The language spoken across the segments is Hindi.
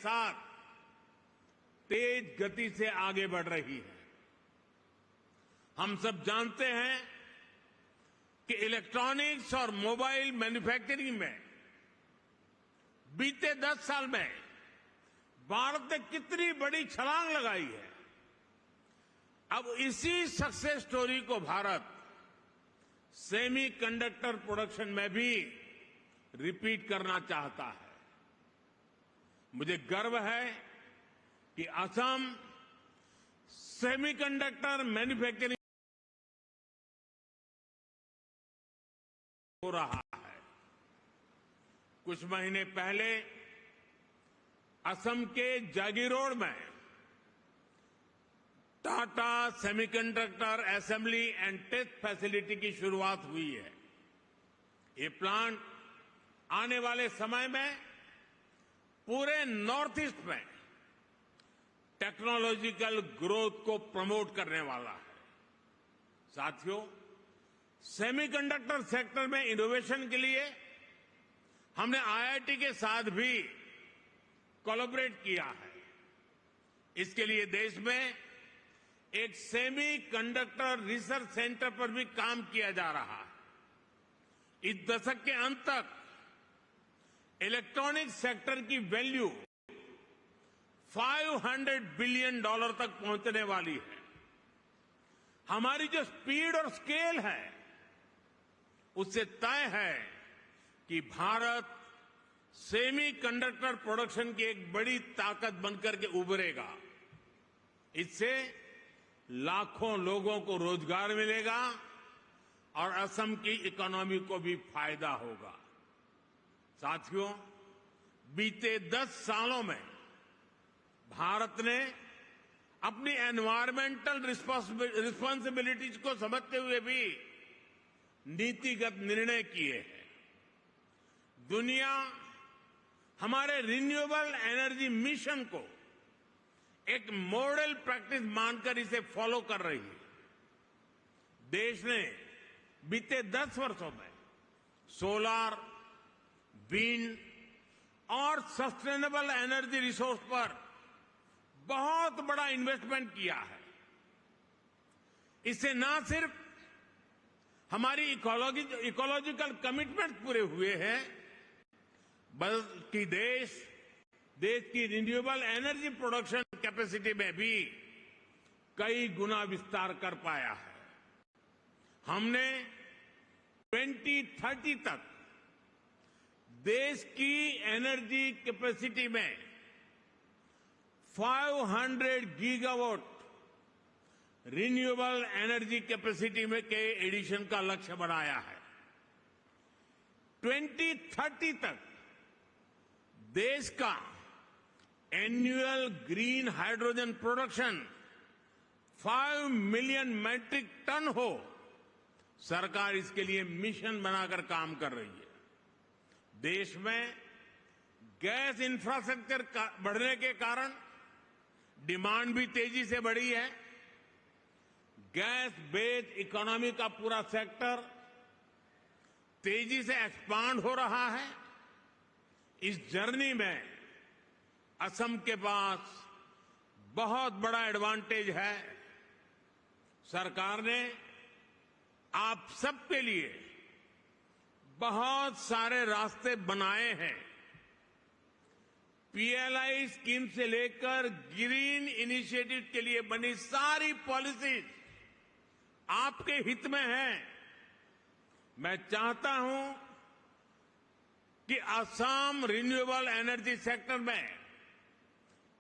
साथ तेज गति से आगे बढ़ रही है। हम सब जानते हैं कि इलेक्ट्रॉनिक्स और मोबाइल मैन्युफैक्चरिंग में बीते 10 साल में भारत ने कितनी बड़ी छलांग लगाई है। अब इसी सक्सेस स्टोरी को भारत सेमीकंडक्टर प्रोडक्शन में भी रिपीट करना चाहता है। मुझे गर्व है कि असम सेमीकंडक्टर मैन्युफैक्चरिंग हो रहा है। कुछ महीने पहले असम के जागीरोड में Tata semiconductor assembly and test facility की शुरुआत हुई है। ये प्लांट आने वाले समय में पूरे नॉर्थ ईस्ट में टेक्नोलॉजिकल ग्रोथ को प्रमोट करने वाला है। साथियों, सेमीकंडक्टर सेक्टर में इनोवेशन के लिए हमने आईआईटी के साथ भी कोलैबोरेट किया है। इसके लिए देश में एक सेमी कंडक्टर रिसर्च सेंटर पर भी काम किया जा रहा है। इस दशक के अंत तक इलेक्ट्रॉनिक सेक्टर की वैल्यू $500 बिलियन तक पहुंचने वाली है। हमारी जो स्पीड और स्केल है उससे तय है कि भारत सेमी कंडक्टर प्रोडक्शन की एक बड़ी ताकत बनकर के उभरेगा। इससे लाखों लोगों को रोजगार मिलेगा और असम की इकोनॉमी को भी फायदा होगा। साथियों, बीते 10 सालों में भारत ने अपनी एनवायरमेंटल रिस्पांसिबिलिटीज को समझते हुए भी नीतिगत निर्णय किए हैं। दुनिया हमारे रिन्यूएबल एनर्जी मिशन को एक मॉडल प्रैक्टिस मानकर इसे फॉलो कर रही है। देश ने बीते 10 वर्षों में सोलर, विंड और सस्टेनेबल एनर्जी रिसोर्स पर बहुत बड़ा इन्वेस्टमेंट किया है। इससे न सिर्फ हमारी इकोलॉजिकल कमिटमेंट पूरे हुए हैं, बल्कि देश की रिन्यूएबल एनर्जी प्रोडक्शन कैपेसिटी में भी कई गुना विस्तार कर पाया है। हमने 2030 तक देश की एनर्जी कैपेसिटी में 500 गीगावाट रिन्यूएबल एनर्जी कैपेसिटी में के एडिशन का लक्ष्य बनाया है। 2030 तक देश का annual green hydrogen production 5 million metric tonne हो, सरकार इसके लिए मिशन बनाकर काम कर रही है। देश में गैस इंफ्रास्ट्रक्चर बढ़ने के कारण डिमांड भी तेजी से बढ़ी है। गैस बेस्ड इकोनॉमी का पूरा सेक्टर तेजी से एक्सपांड हो रहा है। इस जर्नी में असम के पास बहुत बड़ा एडवांटेज है। सरकार ने आप सबके लिए बहुत सारे रास्ते बनाए हैं। पीएलआई स्कीम से लेकर ग्रीन इनिशिएटिव के लिए बनी सारी पॉलिसीज आपके हित में है। मैं चाहता हूं कि असम रिन्यूएबल एनर्जी सेक्टर में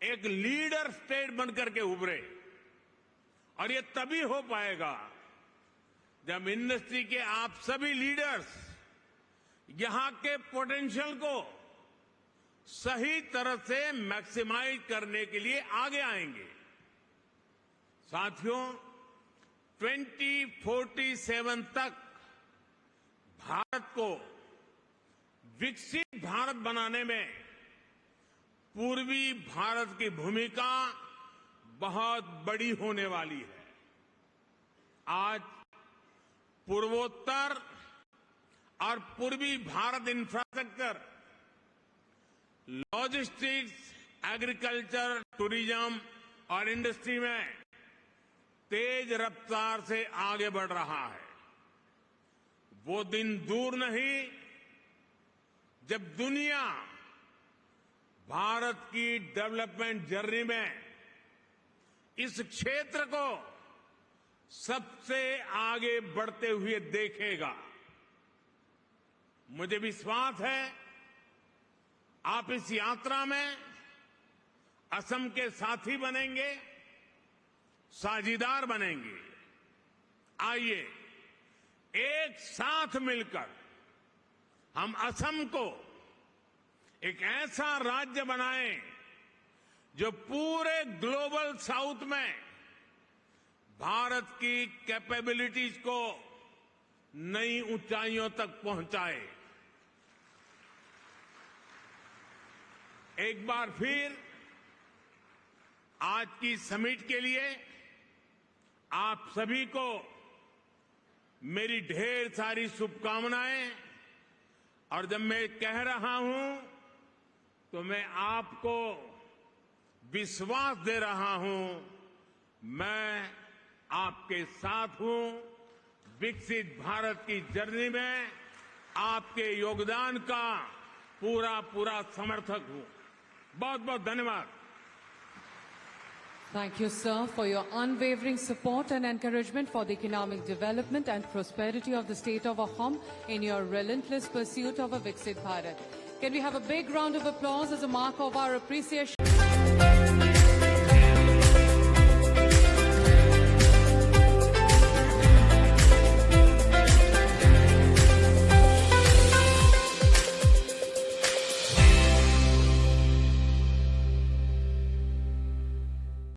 एक लीडर स्टेट बनकर के उभरे, और ये तभी हो पाएगा जब इंडस्ट्री के आप सभी लीडर्स यहां के पोटेंशियल को सही तरह से मैक्सिमाइज करने के लिए आगे आएंगे। साथियों, 2047 तक भारत को विकसित भारत बनाने में पूर्वी भारत की भूमिका बहुत बड़ी होने वाली है। आज पूर्वोत्तर और पूर्वी Bharat infrastructure, logistics, agriculture, tourism और इंडस्ट्री में तेज रफ्तार से आगे बढ़ रहा है। वो दिन दूर नहीं जब दुनिया भारत की डेवलपमेंट जर्नी में इस क्षेत्र को सबसे आगे बढ़ते हुए देखेगा। मुझे विश्वास है आप इस यात्रा में असम के साथी बनेंगे, साझीदार बनेंगे। आइए एक साथ मिलकर हम असम को एक ऐसा राज्य बनाएं जो पूरे ग्लोबल साउथ में भारत की कैपेबिलिटीज को नई ऊंचाइयों तक पहुंचाए। एक बार फिर आज की समिट के लिए आप सभी को मेरी ढेर सारी शुभकामनाएं। और जब मैं कह रहा हूं तो मैं आपको विश्वास दे रहा हूं, मैं आपके साथ हूं। विकसित भारत की जर्नी में आपके योगदान का पूरा समर्थक हूं। बहुत बहुत धन्यवाद। Thank you, sir, for your unwavering support and encouragement for the economic development and prosperity of the state of Assam in your relentless pursuit of a Viksit Bharat. Can we have a big round of applause as a mark of our appreciation?